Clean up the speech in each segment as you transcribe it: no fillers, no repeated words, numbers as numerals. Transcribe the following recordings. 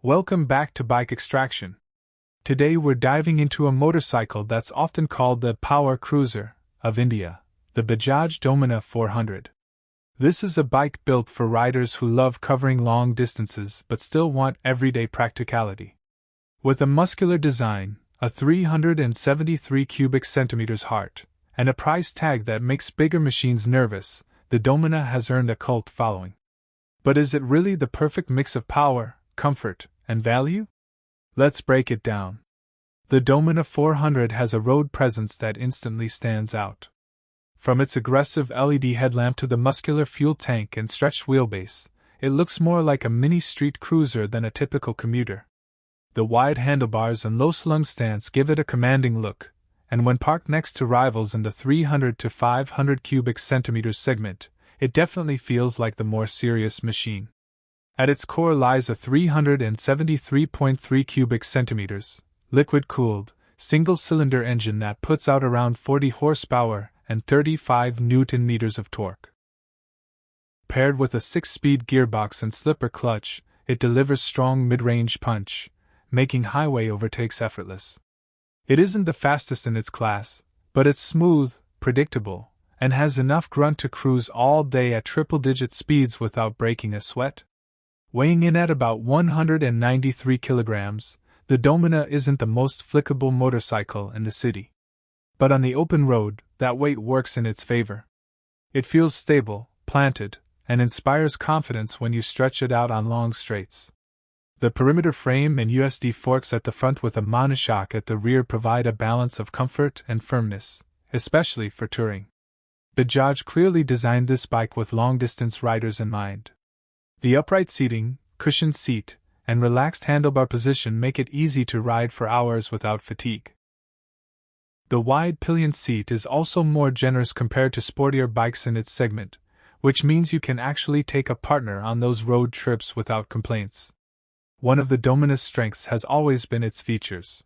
Welcome back to Bike Extraction. Today we're diving into a motorcycle that's often called the power cruiser of India, the Bajaj Dominar 400. This is a bike built for riders who love covering long distances but still want everyday practicality. With a muscular design, a 373 cubic centimeters heart, and a price tag that makes bigger machines nervous, the Dominar has earned a cult following. But is it really the perfect mix of power, comfort, and value? Let's break it down. The Dominar 400 has a road presence that instantly stands out. From its aggressive LED headlamp to the muscular fuel tank and stretched wheelbase, it looks more like a mini street cruiser than a typical commuter. The wide handlebars and low-slung stance give it a commanding look, and when parked next to rivals in the 300 to 500 cubic centimeters segment, it definitely feels like the more serious machine. At its core lies a 373.3 cubic centimeters, liquid-cooled, single-cylinder engine that puts out around 40 horsepower and 35 Newton-meters of torque. Paired with a 6-speed gearbox and slipper clutch, it delivers strong mid-range punch, making highway overtakes effortless. It isn't the fastest in its class, but it's smooth, predictable, and has enough grunt to cruise all day at triple-digit speeds without breaking a sweat. Weighing in at about 193 kilograms, the Dominar isn't the most flickable motorcycle in the city. But on the open road, that weight works in its favor. It feels stable, planted, and inspires confidence when you stretch it out on long straights. The perimeter frame and USD forks at the front with a monoshock at the rear provide a balance of comfort and firmness, especially for touring. Bajaj clearly designed this bike with long-distance riders in mind. The upright seating, cushioned seat, and relaxed handlebar position make it easy to ride for hours without fatigue. The wide pillion seat is also more generous compared to sportier bikes in its segment, which means you can actually take a partner on those road trips without complaints. One of the Dominar's strengths has always been its features.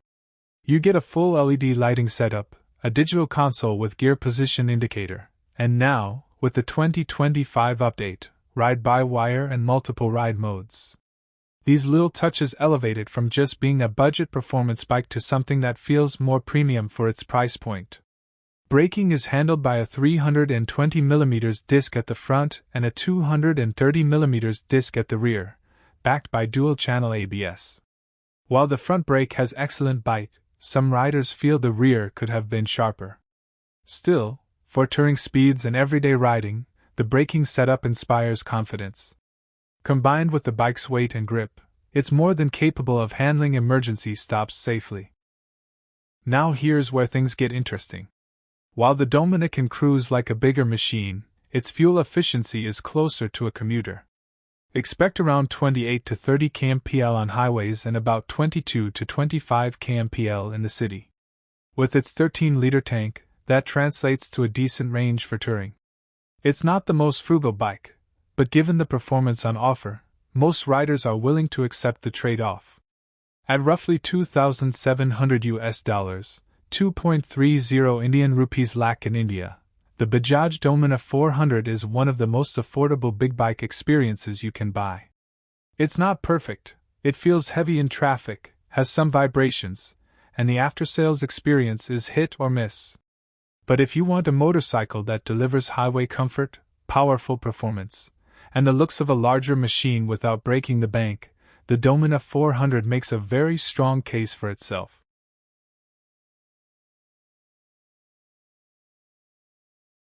You get a full LED lighting setup, a digital console with gear position indicator, and now, with the 2025 update, ride-by-wire and multiple ride modes. These little touches elevate it from just being a budget performance bike to something that feels more premium for its price point. Braking is handled by a 320mm disc at the front and a 230mm disc at the rear, backed by dual-channel ABS. While the front brake has excellent bite, some riders feel the rear could have been sharper. Still, for touring speeds and everyday riding, the braking setup inspires confidence. Combined with the bike's weight and grip, it's more than capable of handling emergency stops safely. Now here's where things get interesting. While the Dominar can cruise like a bigger machine, its fuel efficiency is closer to a commuter. Expect around 28 to 30 kmpl on highways and about 22 to 25 kmpl in the city. With its 13-liter tank, that translates to a decent range for touring. It's not the most frugal bike, but given the performance on offer, most riders are willing to accept the trade-off. At roughly $2,700 US, $2.30 Indian rupees lakh in India, the Bajaj Dominar 400 is one of the most affordable big bike experiences you can buy. It's not perfect, it feels heavy in traffic, has some vibrations, and the after-sales experience is hit or miss. But if you want a motorcycle that delivers highway comfort, powerful performance, and the looks of a larger machine without breaking the bank, the Dominar 400 makes a very strong case for itself.